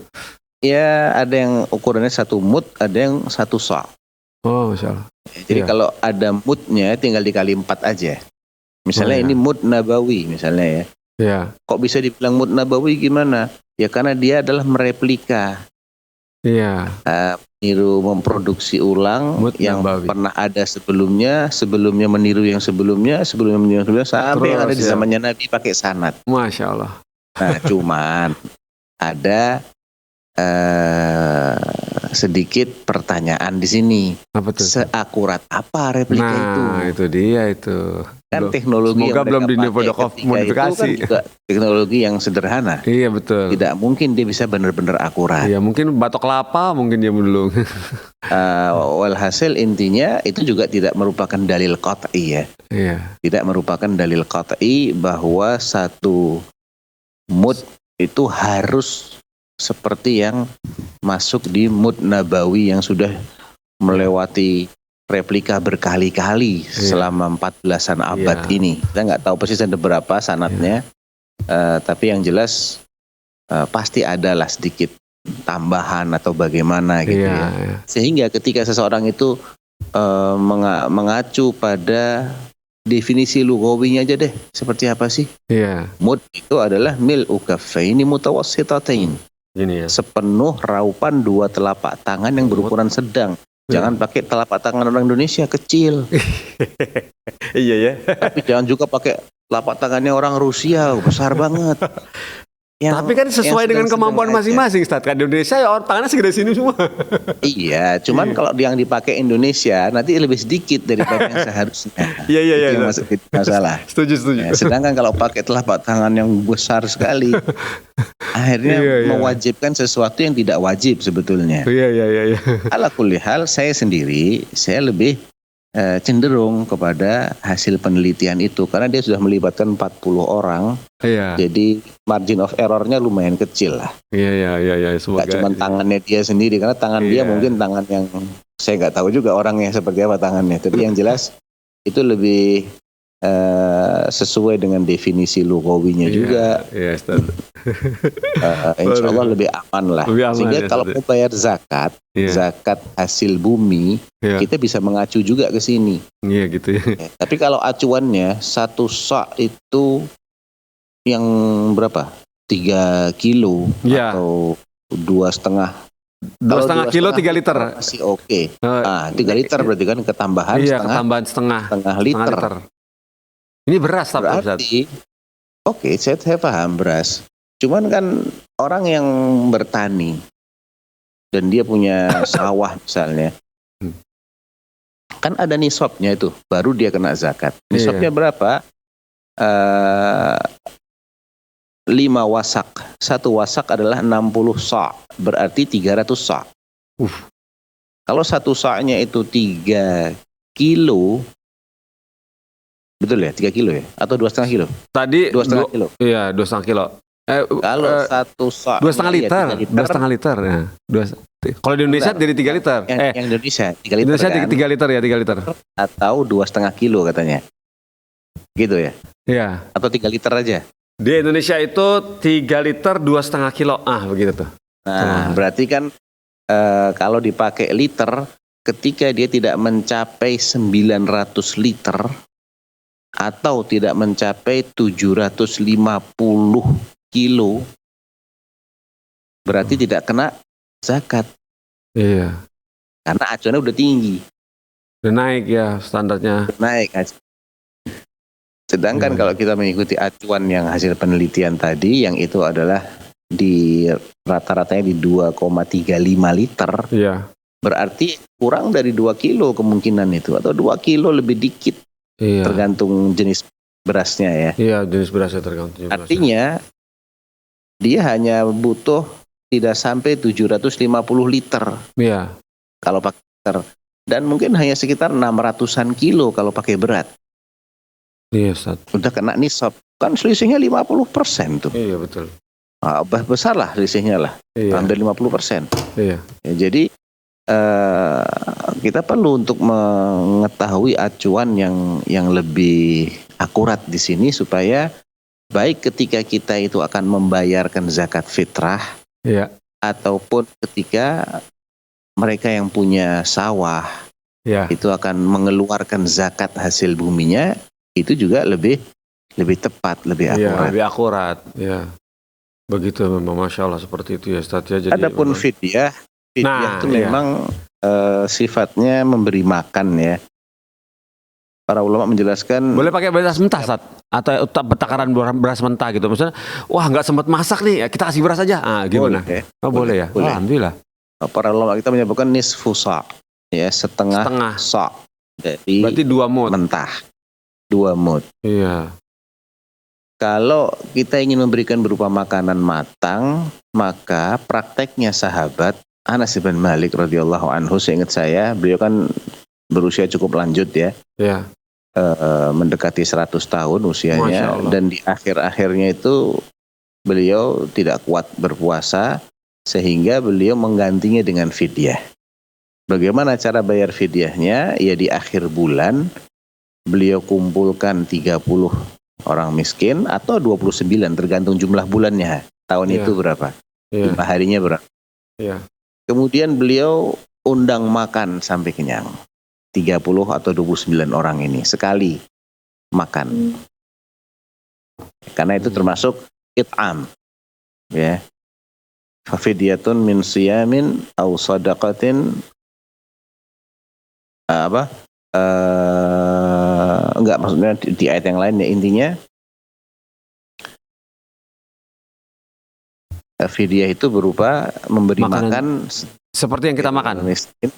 Ya, ada yang ukurannya 1 mud, ada yang 1 sa'. Oh, Masya Allah. Jadi kalau ada mudnya tinggal dikali 4 aja. Misalnya ini mud nabawi misalnya ya. Kok bisa dibilang mud nabawi gimana? Ya karena dia adalah mereplika. Memproduksi ulang mud yang nabawi. Pernah ada sebelumnya meniru yang sebelumnya, sampai yang ada di zamannya Nabi pakai sanad. Masya Allah. Nah, cuman ada sedikit pertanyaan di sini. Apa tuh? Seakurat apa replika itu? Nah, itu dia itu. Kan teknologi semoga belum dimodifikasi. Itu kan juga teknologi yang sederhana. Iya, betul. Tidak mungkin dia bisa benar-benar akurat. Iya, mungkin batok kelapa mungkin dia belum. Walhasil intinya itu juga tidak merupakan dalil qat'i ya. Iya. Tidak merupakan dalil qat'i bahwa 1 mud itu harus seperti yang masuk di mud nabawi yang sudah melewati replika berkali-kali selama 14-an abad ini. Kita nggak tahu persis ada berapa sanatnya, tapi yang jelas pasti adalah sedikit tambahan atau bagaimana gitu ya. Sehingga ketika seseorang itu mengacu pada definisi lugawinya aja deh, seperti apa sih? Mud itu adalah mil'u kaffaini mutawassitatain. Sepenuh raupan 2 telapak tangan yang berukuran sedang. Jangan pakai telapak tangan orang Indonesia kecil. Iya ya. Tapi jangan juga pakai telapak tangannya orang Rusia besar banget. Tapi kan sesuai dengan kemampuan masing-masing, Ustaz. Kan di Indonesia orang tangannya segede sini semua. Iya, cuman kalau yang dipakai Indonesia nanti lebih sedikit daripada yang seharusnya. Iya. Masalah. Setuju. Sedangkan kalau pakai telapak tangan yang besar sekali, akhirnya Iya. mewajibkan sesuatu yang tidak wajib sebetulnya. Iya. Ala kulli hal, saya lebih cenderung kepada hasil penelitian itu karena dia sudah melibatkan 40 orang. Iya. Jadi margin of errornya lumayan kecil lah. Iya. Semoga. Gak cuma tangannya dia sendiri, karena tangan dia Iya. mungkin tangan yang saya nggak tahu juga orangnya seperti apa tangannya. Tapi yang jelas itu lebih sesuai dengan definisi lugawinya juga. Iya, Ustaz. Insya Allah lebih aman lah. Lebih aman, Sehingga ya, kalau Ustaz. mau bayar zakat, Iya. zakat hasil bumi, Iya. kita bisa mengacu juga ke sini. Iya gitu ya. Tapi kalau acuannya 1 sa' itu yang berapa? 3 kilo Iya. atau 2,5. 2,5 kilo 3 liter. Masih oke. Eh, Nah, 3 liter berarti kan ketambahan Iya, setengah ketambahan setengah liter. Ini beras tapi Ustaz. Berarti, oke, saya paham beras. Cuman kan orang yang bertani dan dia punya sawah misalnya, kan ada nisabnya itu, baru dia kena zakat. Nisabnya berapa? 5 wasak. 1 wasak adalah 60 sa', berarti 300 sa'. Kalau 1 sa'-nya itu 3 kilo, betul ya? 3 kilo ya? Atau 2,5 kilo? Tadi 2,5 kilo. Iya, 2,5 kilo. Kalau 1 sa' 2,5 liter. 2,5 liter ya. Kalau di Indonesia Bentar. jadi 3 liter. Yang Indonesia 3 liter Indonesia kan? 3 liter ya, 3 liter. Atau 2,5 kilo katanya. Gitu ya? Iya. Atau 3 liter aja? Di Indonesia itu 3 liter 2,5 kilo. Begitu tuh. Nah, berarti kan kalau dipakai liter, ketika dia tidak mencapai 900 liter atau tidak mencapai 750 kilo, berarti tidak kena zakat Iya. karena acuannya udah tinggi, Udah naik ya standarnya. naik aja. Sedangkan kalau kita mengikuti acuan yang hasil penelitian tadi, yang itu adalah di rata-ratanya di 2,35 liter, Iya. berarti kurang dari 2 kilo kemungkinan itu, atau 2 kilo lebih dikit, Iya. tergantung jenis berasnya ya. Iya, jenis berasnya tergantung jenis berasnya. Artinya dia hanya butuh tidak sampai 750 liter Iya. kalau pakai liter, dan mungkin hanya sekitar 600-an kilo kalau pakai berat. Iya, Ustaz. Udah kena nisab, kan selisihnya 50% tuh. Iya, betul. Besar lah selisihnya lah, Iya. hampir 50%. Iya. Ya, jadi kita perlu untuk mengetahui acuan yang lebih akurat di sini supaya baik ketika kita itu akan membayarkan zakat fitrah Iya. ataupun ketika mereka yang punya sawah Iya. itu akan mengeluarkan zakat hasil buminya, itu juga lebih tepat, lebih Iya, akurat. lebih akurat. Iya. Begitu memang, Masya Allah seperti itu ya Ustaz ya. Jadi Adapun memang- fidyah itu iya. memang sifatnya memberi makan ya. Para ulama menjelaskan Boleh pakai beras mentah, Ustaz? Atau takaran beras mentah gitu. Maksudnya, wah nggak sempat masak nih, kita kasih beras aja. Gimana? boleh. Oh, boleh ya? Boleh. Alhamdulillah. Para ulama kita menyebutkan nisfu sa', ya, setengah sa'. Jadi Berarti 2 mud. mentah. 2 mud. Iya. Kalau kita ingin memberikan berupa makanan matang, maka prakteknya sahabat Anas bin Malik radhiyallahu anhu, seingat saya, beliau kan berusia cukup lanjut ya. Iya. Mendekati 100 tahun Masya usianya, Allah. dan di akhir-akhirnya itu beliau tidak kuat berpuasa sehingga beliau menggantinya dengan fidyah. Bagaimana cara bayar fidyahnya? Ya di akhir bulan beliau kumpulkan 30 orang miskin atau 29 tergantung jumlah bulannya. Tahun Iya. itu berapa? Iya. Jumlah harinya berapa? Iya. Kemudian beliau undang makan sampai kenyang. 30 atau 29 orang ini sekali makan. Karena itu termasuk it'am. Ya. Fafidyatun min siyamin aw sadaqatin enggak, maksudnya di ayat yang lain ya, intinya fidyah itu berupa memberi Makanan. makan Seperti yang kita makan. miskin.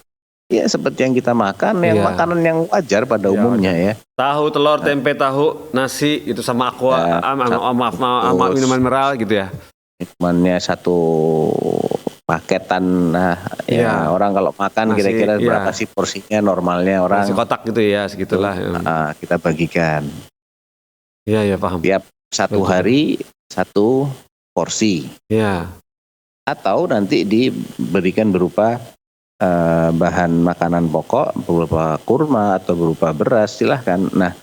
Ya seperti yang kita makan, yang Iya. makanan yang wajar pada Iya, umumnya ya. Tahu, telur, tempe, tahu, nasi, itu sama aqua, Ya, maaf, minuman mineral gitu ya. Cumannya satu paketan. Nah, ya orang kalau makan Nasi, kira-kira iya. berapa sih porsinya normalnya orang Nasi kotak gitu ya, segitulah. kita bagikan. Iya, paham. Tiap satu Betul. hari satu porsi. Iya. Atau nanti diberikan berupa bahan makanan pokok, berupa kurma atau berupa beras, silahkan. Nah,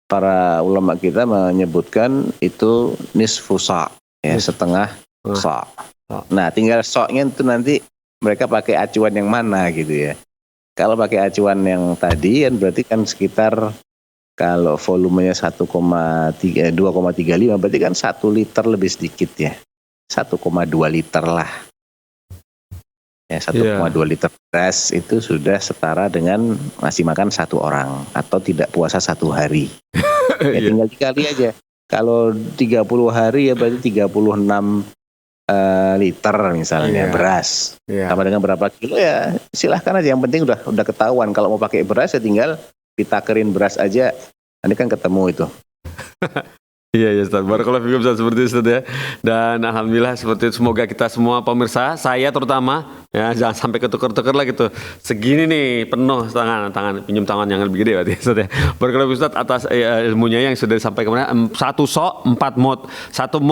para ulama kita menyebutkan itu nisfu sa', ya, setengah sa'. Nah, tinggal sa'-nya itu nanti mereka pakai acuan yang mana gitu ya. Kalau pakai acuan yang tadi kan berarti kan sekitar, kalau volumenya 2,35 berarti kan 1 liter lebih sedikit ya. 1,2 liter lah. Ya, 1,2 liter beras itu sudah setara dengan ngasih makan satu orang atau tidak puasa 1 hari. Ya tinggal dikali aja. Kalau 30 hari ya berarti 36 liter misalnya beras. Sama dengan berapa kilo ya silahkan aja. Yang penting udah ketahuan. Kalau mau pakai beras ya tinggal ditakerin beras aja. Nanti kan ketemu itu. Iya Ustaz, barakallahu fikum Ustaz, seperti itu Ustaz ya. Dan alhamdulillah seperti itu, semoga kita semua pemirsa, saya terutama ya jangan sampai ketukar-tukar lah gitu. Segini nih penuh tangan pinjam tangan yang lebih gede berarti Ustaz ya. Barakallahu fikum Ustaz atas ilmunya yang sudah disampaikan kemarin. 1 sok 4 mut. 1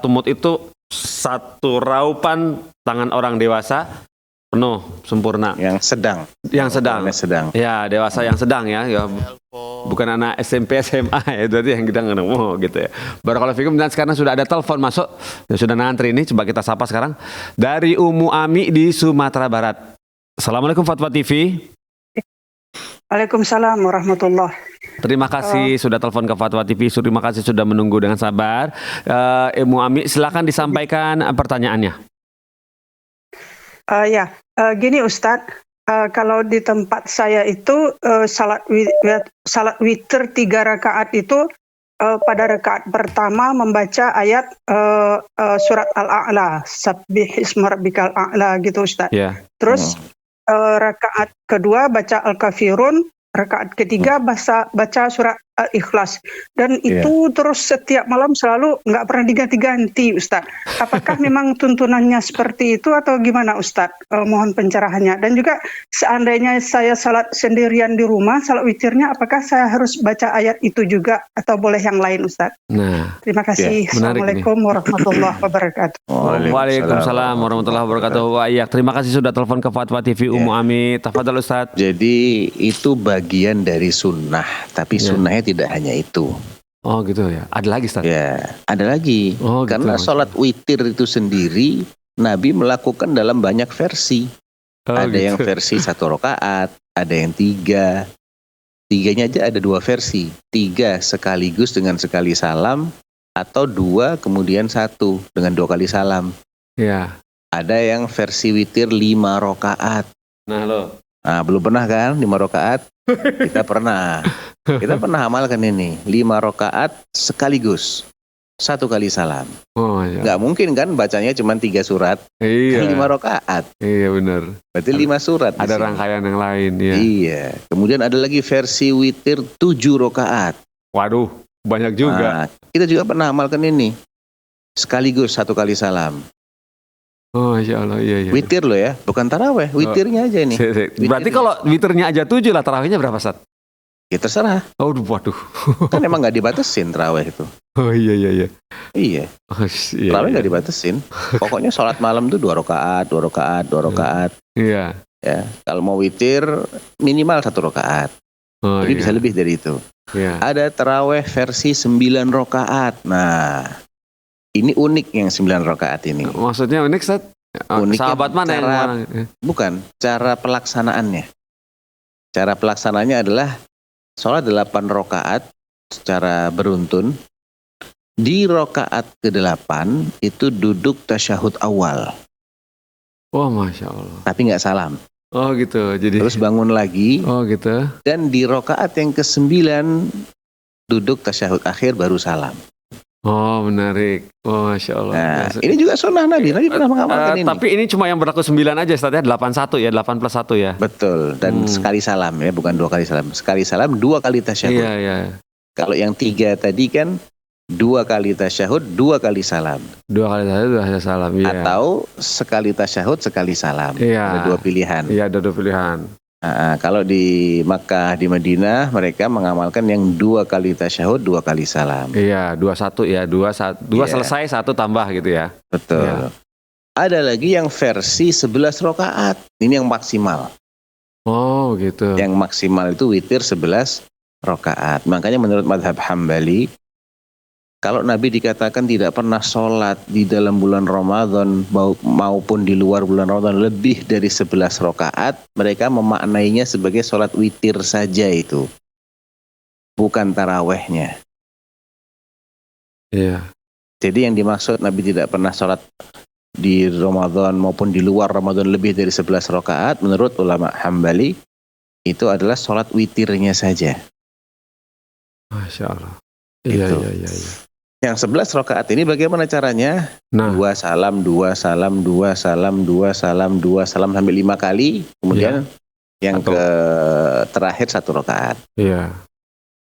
mut itu 1 raupan tangan orang dewasa penuh sempurna. Yang sedang. Ya, dewasa yang sedang ya. Bukan anak SMP SMA ya, berarti yang gedang gitu ya. Barakallahu fikum. Dan sekarang sudah ada telepon masuk, sudah ngantri ini, coba kita sapa sekarang dari Ummu Ami di Sumatera Barat. Assalamualaikum Fatwa TV. Waalaikumsalam warahmatullahi. Terima kasih sudah telepon ke Fatwa TV. Terima kasih sudah menunggu dengan sabar. Ummu Ami, silakan disampaikan pertanyaannya. Gini Ustadz, kalau di tempat saya itu salat witir 3 rakaat itu pada rakaat pertama membaca ayat surat Al-A'la, Sabbih isma rabbikal a'la gitu Ustadz. Terus rakaat kedua baca Al-Kafirun, rakaat ketiga baca surat Al-Ikhlas. Dan itu terus setiap malam selalu nggak pernah diganti-ganti Ustadz. Apakah memang tuntunannya seperti itu atau gimana Ustadz? Mohon pencerahannya. Dan juga seandainya saya salat sendirian di rumah, salat witirnya apakah saya harus baca ayat itu juga atau boleh yang lain Ustadz? Nah, terima kasih. Assalamualaikum warahmatullahi wabarakatuh. Waalaikumsalam warahmatullahi wabarakatuh. Terima kasih sudah telepon ke Fatwa TV Ummu Ami. Tafadhol Ustadz. Jadi itu bagian dari sunnah, tapi sunnahnya tidak hanya itu. Oh gitu ya. Ada lagi Ustaz? Ya, ada lagi. Oh, karena gitu. sholat witir itu sendiri Nabi melakukan dalam banyak versi. Ada yang versi 1 rakaat, ada yang 3. 3-nya aja ada 2 versi. 3 sekaligus dengan sekali salam, atau 2 kemudian 1 dengan 2 kali salam. Ya. Ada yang versi witir 5 rakaat. Nah, belum pernah kan 5 rakaat? Kita pernah amalkan ini 5 rakaat sekaligus 1 kali salam. Nggak mungkin kan bacanya cuma 3 surat. Iya. 5 rakaat. Iya benar. Berarti 5 surat. Ada rangkaian yang lain ya. Iya. Kemudian ada lagi versi witir 7 rakaat. Waduh, banyak juga. Nah, kita juga pernah amalkan ini sekaligus 1 kali salam. Oh insya Allah, iya. Witir loh ya, bukan taraweh, witirnya aja ini. Berarti kalau witirnya aja 7 lah, tarawihnya berapa Ustaz? Ya terserah. Oh waduh. Kan emang nggak dibatasin taraweh itu. Oh iya. Iya. Iya. Taraweh nggak dibatasin. Pokoknya sholat malam tuh 2 rakaat, 2 rakaat, 2 rakaat. Iya. Ya, kalau mau witir minimal 1 rakaat. Oh, Jadi bisa lebih dari itu. Iya. Ada taraweh versi 9 rakaat. Nah, ini unik yang 9 rakaat ini. Maksudnya unik Ustaz? Sahabat mana yang bukan, cara pelaksanaannya. Cara pelaksanaannya adalah sholat 8 rakaat secara beruntun. Di rakaat ke-8 itu duduk tasyahud awal. Oh Masya Allah. Tapi nggak salam. Oh gitu. Jadi terus bangun lagi. Oh gitu. Dan di rakaat yang ke-9 duduk tasyahud akhir baru salam. Oh menarik. Oh Masya Allah. Nah, ini juga sunnah Nabi pernah mengamalkan ini. Tapi ini cuma yang berlaku 9 aja Ustaz ya, 8 +1 ya. Betul. Dan sekali salam ya, bukan 2 kali salam. Sekali salam 2 kali tasyahud. Iya. Kalau yang 3 tadi kan 2 kali tasyahud, 2 kali salam. 2 kali salam. Iya. Atau sekali tasyahud, sekali salam. Iya. Ada 2 pilihan. Iya, ada 2 pilihan. Kalau di Makkah, di Madinah mereka mengamalkan yang 2 kali tasyahud, 2 kali salam. Iya, 2-1 ya, 2 Iya. selesai, 1 tambah gitu ya. Betul. Iya. Ada lagi yang versi 11 rakaat. Ini yang maksimal. Oh, gitu. Yang maksimal itu witir 11 rakaat. Makanya menurut madhab Hambali, kalau Nabi dikatakan tidak pernah sholat di dalam bulan Ramadan maupun di luar bulan Ramadan lebih dari 11 rakaat, mereka memaknainya sebagai sholat witir saja itu. Bukan tarawehnya. Iya. Jadi yang dimaksud Nabi tidak pernah sholat di Ramadan maupun di luar Ramadan lebih dari 11 rakaat, menurut ulama Hambali, itu adalah sholat witirnya saja. Masya Allah. Iya, Gitu. iya. Yang 11 rakaat ini bagaimana caranya? Nah, 2 salam, 2 salam, 2 salam, 2 salam, 2 salam sampai 5 kali. Kemudian yang terakhir 1 rakaat. iya.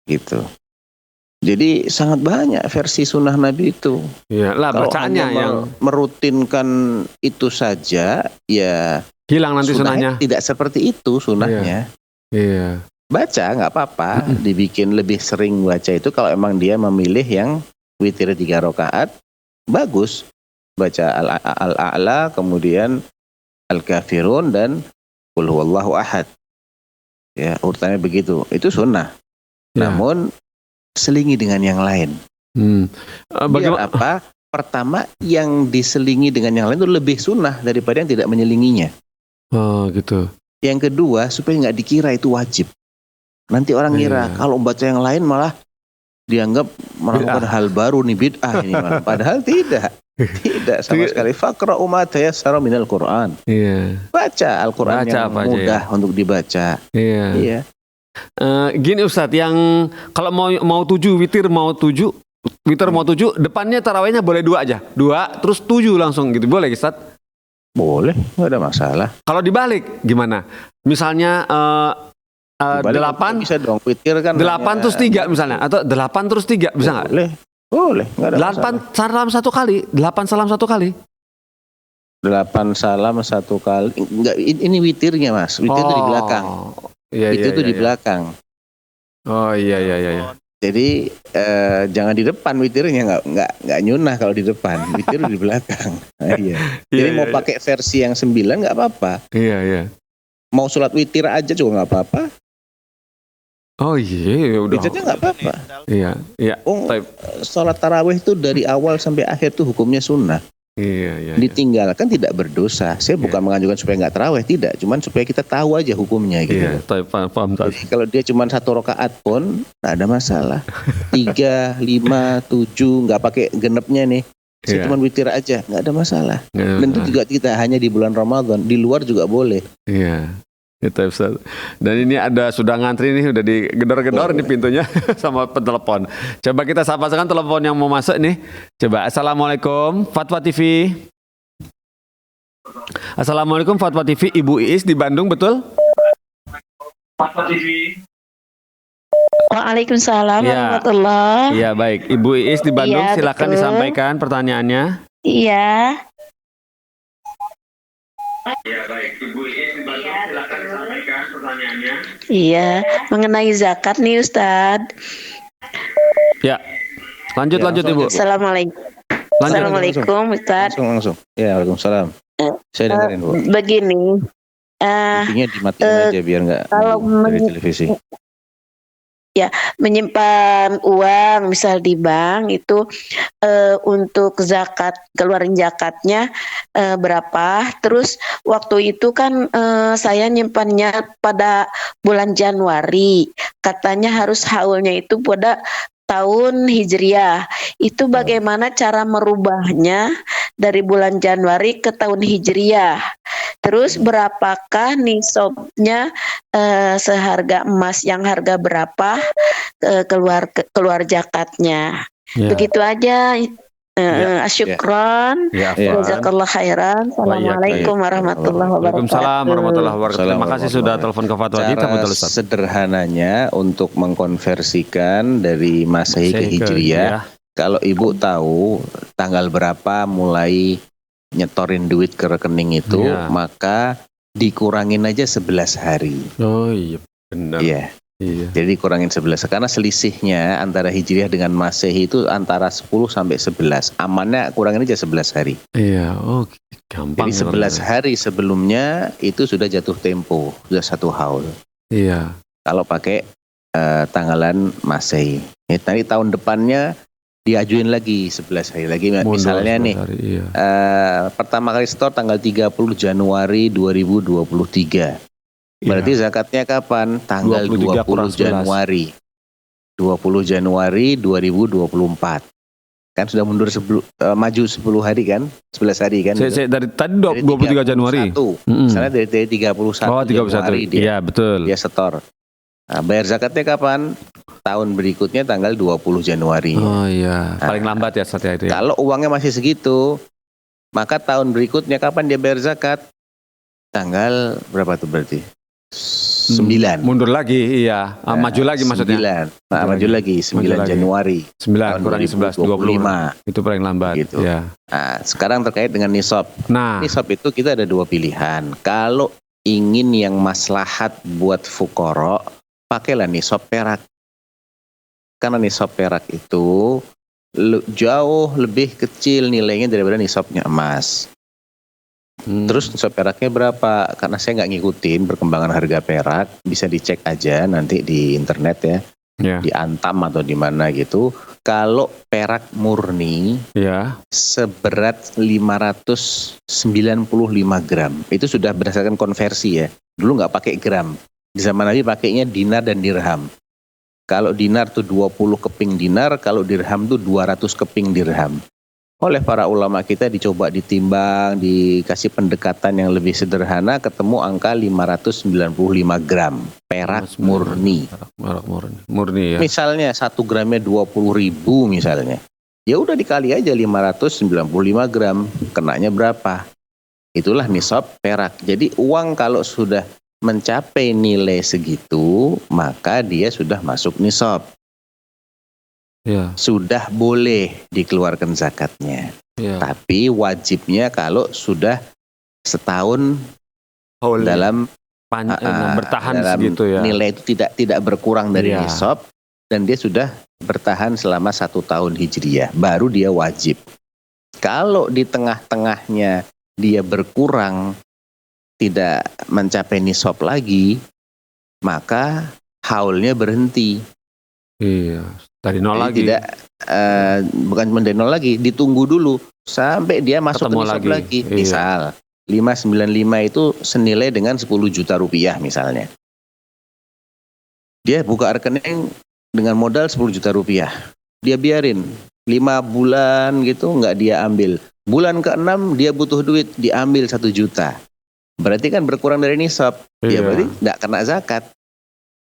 Gitu. Jadi sangat banyak versi sunnah Nabi itu. Iya, lah Kalau bacaannya hanya yang merutinkan itu saja, ya hilang nanti sunnahnya sunahnya. tidak seperti itu sunnahnya. Iya. Baca nggak apa-apa, dibikin lebih sering baca itu kalau emang dia memilih yang witir 3 rakaat, bagus. Baca al-a'la, kemudian al-kafirun dan qul huwallahu ahad. Ya, urutannya begitu. Itu sunnah. Ya. Namun selingi dengan yang lain. Biar Bagaimana? apa? Pertama, yang diselingi dengan yang lain itu lebih sunnah daripada yang tidak menyelinginya. Oh, gitu. Yang kedua, supaya nggak dikira itu wajib. Nanti orang ngira kalau baca yang lain malah dianggap melakukan hal baru nih, bid'ah ini malah. Padahal tidak. Tidak sama sekali. Faqra'u ma tayassara minal Qur'an. Iya. Baca Al-Qur'an yang apa aja mudah untuk dibaca. Iya. Iya. Gini Ustadz, yang kalau mau 7 witir mau 7 depannya tarawihnya boleh 2 aja. 2 terus 7 langsung gitu. Boleh Ustadz? Boleh, nggak ada masalah. Kalau dibalik gimana? Misalnya 8 bisa dong, witir kan 8 terus 3 misalnya, atau 8 terus 3 bisa nggak? Boleh, nggak ada masalah. 8 salam 1 kali, 8 salam 1 kali. 8 salam 1 kali. Enggak, ini witirnya Mas. Witir itu di belakang. Iya, Itu tuh di belakang. Oh iya. Jadi jangan di depan witirnya, nggak nyunah kalau di depan. Witir di belakang. Nah, iya. Jadi mau pakai versi yang 9 nggak apa-apa. Iya. Mau sholat witir aja juga nggak apa-apa. Oh iya, udah. Witirnya nggak apa-apa. Iya. Sholat tarawih itu dari awal sampai akhir tuh hukumnya sunnah. Iya. Ditinggalkan tidak berdosa. Saya bukan menganjurkan supaya nggak tarawih, tidak. Cuman supaya kita tahu aja hukumnya gitu. Iya, paham. Jadi kalau dia cuma 1 rakaat pun nggak ada masalah. 3, 5, 7 nggak pakai genepnya nih. Saya cuma witir aja, nggak ada masalah. Dan itu juga kita hanya di bulan Ramadan, di luar juga boleh. Iya. Itu Ustaz. Dan ini sudah ngantri nih, udah digedor-gedor nih pintunya sama pentelepon. Coba kita sapa sekarang telepon yang mau masuk nih. Coba. Assalamualaikum Fatwa TV. Assalamualaikum Fatwa TV, Ibu Iis di Bandung, betul? Fatwa TV. Waalaikumsalam warahmatullahi. Iya, baik. Ibu Iis di Bandung, silakan disampaikan pertanyaannya. Iya. Iya, mengenai zakat nih Ustadz. Ya, lanjut Ibu. Assalamualaikum. Assalamualaikum Ustadz. Langsung. Ya, waalaikumsalam. Saya dengerin Bu. Begini. Intinya dimatiin aja biar nggak dari televisi. Ya, menyimpan uang misal di bank itu untuk zakat, keluarin zakatnya berapa. Terus waktu itu kan saya nyimpannya pada bulan Januari, katanya harus haulnya itu pada tahun Hijriah. Itu bagaimana cara merubahnya dari bulan Januari ke tahun Hijriah? Terus berapakah nisabnya seharga emas yang harga berapa keluar zakatnya? Ya. Begitu aja. Syukron. Jazakallah khairan. Assalamualaikum warahmatullahi wabarakatuh. Waalaikumsalam warahmatullahi wabarakatuh. Terima kasih sudah telepon ke Fatwa kita, betul Ustaz. Sederhananya untuk mengkonversikan dari Masehi ke Hijriah, Kalau ibu tahu tanggal berapa mulai nyetorin duit ke rekening itu, Iya. maka dikurangin aja 11 hari. Oh iya, benar. Iya. Iya. Jadi kurangin 11 karena selisihnya antara Hijriah dengan Masehi itu antara 10 sampai 11. Amannya kurangin aja 11 hari. Iya, oh gampang. Jadi 11 hari sebelumnya itu sudah jatuh tempo, sudah 1 haul. Iya. Kalau pakai tanggalan Masehi. Nanti tahun depannya diajuin lagi 11 hari lagi. Misalnya nih, iya. pertama kali store tanggal 30 Januari 2023. Berarti zakatnya kapan? Tanggal 23 kurang 20 11. Januari. 20 Januari 2024. Kan sudah mundur maju 10 hari kan? 11 hari kan? Saya dari tadi Dari 23 Januari. 31. Misalnya dari 31 Oh, 31. Januari Iya, betul. dia setor. Nah, bayar zakatnya kapan? Tahun berikutnya tanggal 20 Januari. Oh iya, paling lambat ya saatnya itu ya. Kalau uangnya masih segitu, maka tahun berikutnya kapan dia bayar zakat? Tanggal berapa tuh berarti? 9. Mundur lagi, iya. Maju lagi maksudnya. 9. Maju lagi 9 lagi. Januari. 9 kurangi 11, 25. 25. Itu paling lambat. Gitu. Ya. Nah, sekarang terkait dengan nisab. Nah, Nisab itu kita ada 2 pilihan. Kalau ingin yang maslahat buat fukara, pakailah nisab perak. Karena nisab perak itu jauh lebih kecil nilainya daripada nisabnya emas. Terus nisab peraknya berapa? Karena saya nggak ngikutin perkembangan harga perak, bisa dicek aja nanti di internet ya, ya, di Antam atau di mana gitu. Kalau perak murni ya, seberat 595 gram, itu sudah berdasarkan konversi ya. Dulu nggak pakai gram, di zaman Nabi pakainya dinar dan dirham. Kalau dinar tuh 20 keping dinar, kalau dirham tuh 200 keping dirham. Oleh para ulama kita dicoba ditimbang, dikasih pendekatan yang lebih sederhana, ketemu angka 595 gram perak murni. perak murni ya. Misalnya 1 gramnya 20.000 misalnya. Ya udah dikali aja 595 gram, kenanya berapa? Itulah nisab perak. Jadi uang kalau sudah mencapai nilai segitu, maka dia sudah masuk nisab. Ya, Sudah boleh dikeluarkan zakatnya. ya. Tapi wajibnya kalau sudah setahun Haul dalam bertahan dalam segitu ya. nilai itu tidak berkurang dari Iya. nisab, dan dia sudah bertahan selama 1 tahun hijriyah, baru dia wajib. Kalau di tengah-tengahnya dia berkurang, tidak mencapai nisab lagi, maka haulnya berhenti. Iya, dari nol Jadi lagi. tidak bukan dari nol lagi, ditunggu dulu sampai dia masuk Ketemu ke nisab lagi. lagi. Iya. Misal 595 itu senilai dengan 10 juta rupiah misalnya. Dia buka rekening dengan modal 10 juta rupiah. Dia biarin 5 bulan gitu nggak dia ambil. Bulan ke-6 dia butuh duit, diambil 1 juta. Berarti kan berkurang dari nisab. Ya Iya. berarti nggak kena zakat.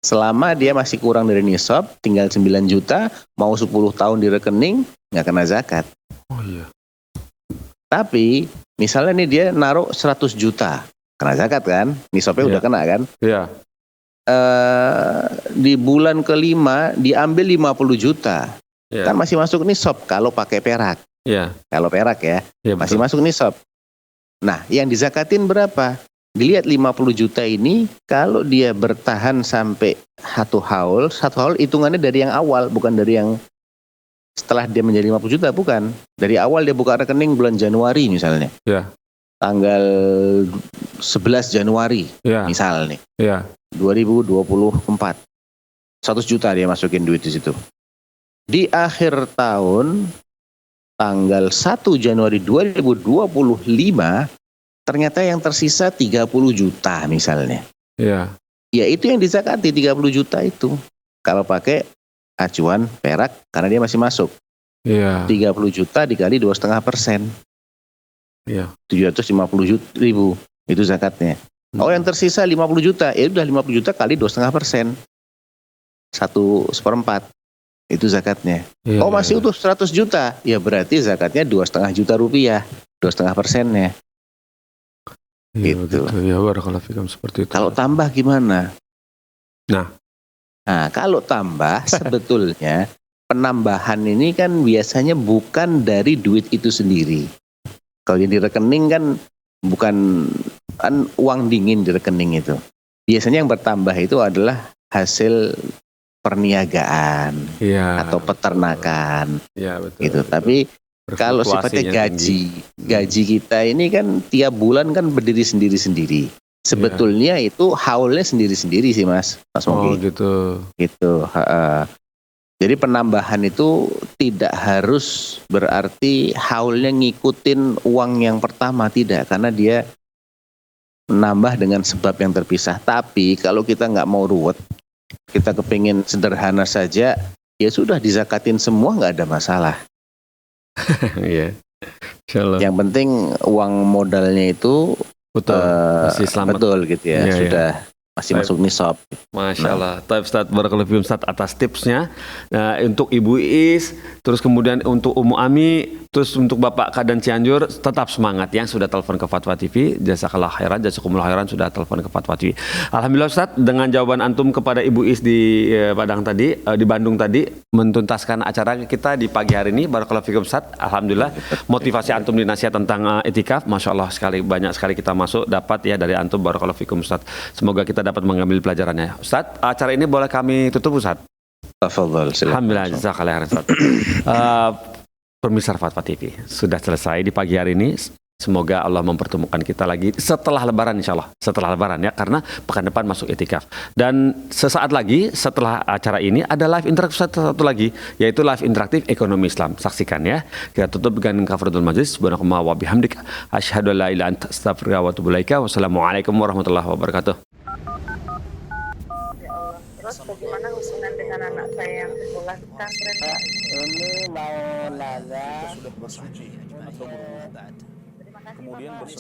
Selama dia masih kurang dari nisab, tinggal 9 juta, mau 10 tahun di rekening, nggak kena zakat. Oh iya. Tapi misalnya nih dia naruh 100 juta, kena zakat kan? Nisabnya Iya. udah kena kan? Iya. Di bulan ke-5 diambil 50 juta. Iya. Kan masih masuk nisab kalau pakai perak. Iya. Kalau perak ya, Iya, masih betul. masuk nisab. Nah, yang dizakatin berapa? Dilihat 50 juta ini, kalau dia bertahan sampai 1 haul hitungannya dari yang awal, bukan dari yang setelah dia menjadi 50 juta, bukan. Dari awal dia buka rekening bulan Januari misalnya. Iya. Tanggal 11 Januari Iya. misal nih, Iya. 2024. 100 juta dia masukin duit di situ. Di akhir tahun, tanggal 1 Januari 2025, ternyata yang tersisa 30 juta misalnya. Iya. Ya itu yang dizakati 30 juta itu. Kalau pakai acuan perak karena dia masih masuk. Iya. 30 juta dikali 2,5%. Iya. 750 ribu itu zakatnya. Oh yang tersisa 50 juta, ya udah 50 juta kali 2,5%. 1/4 itu zakatnya. Iya, Oh masih utuh 100 juta, ya berarti zakatnya 2,5 juta rupiah, 2,5%-nya. Iya, gitu. begitu. Ya, barakallahu fikum seperti itu. Kalau tambah gimana? Nah. Nah, kalau tambah sebetulnya penambahan ini kan biasanya bukan dari duit itu sendiri. Kalau yang di rekening kan bukan kan uang dingin di rekening itu. Biasanya yang bertambah itu adalah hasil perniagaan atau peternakan betul, gitu. betul. Tapi kalau sifatnya gaji kita ini kan tiap bulan kan berdiri sendiri-sendiri. Sebetulnya itu haulnya sendiri-sendiri sih Mas Mogi. Oh gitu. Gitu. Jadi penambahan itu tidak harus berarti haulnya ngikutin uang yang pertama, tidak, karena dia menambah dengan sebab yang terpisah. Tapi kalau kita nggak mau ruwet, kita kepingin sederhana saja, ya sudah dizakatin semua, nggak ada masalah. Iya. Insyaallah. Yang penting uang modalnya itu masih selamat. Betul gitu ya, sudah masih masuk nisab. Masya Allah. Taib Ustaz, barakallahu fiikum Ustaz atas tipsnya. Nah, untuk Ibu Is, terus kemudian untuk Umu Ami, terus untuk Bapak Kadan Cianjur, tetap semangat yang sudah telepon ke Fatwa TV. Jazakallah khairan, jazakumullah khairan sudah telepon ke Fatwa TV. Alhamdulillah Ustaz, dengan jawaban antum kepada Ibu Is di Padang tadi, di Bandung tadi, mentuntaskan acara kita di pagi hari ini. Barakallahu fiikum Ustaz. Alhamdulillah, motivasi antum di nasihat tentang itikaf, Masya Allah sekali, banyak sekali kita masuk dapat ya dari antum. Barakallahu fiikum Ustaz. Semoga kita dapat mengambil pelajarannya. Ustaz, acara ini boleh kami tutup Ustaz? Tafadhol, silakan. Alhamdulillah, jazakallah khairan Ustaz. Pemirsa Fatwa TV sudah selesai di pagi hari ini. Semoga Allah mempertemukan kita lagi setelah Lebaran, insya Allah. Setelah Lebaran ya, karena pekan depan masuk itikaf. Dan sesaat lagi setelah acara ini ada live interaktif satu lagi, yaitu live interaktif ekonomi Islam. Saksikan ya. Kita tutup dengan kafaratul majlis. Subhanakallahumma wa bihamdika asyhadu an la ilaha illa anta astaghfiruka wa atubu ilaika. Wassalamualaikum warahmatullahi wabarakatuh. Ya Allah. Terus bagaimana hubungan dengan anak saya yang sekolah pesantren? Ini mau nanya Sudah bersuci atau belum? Kemudian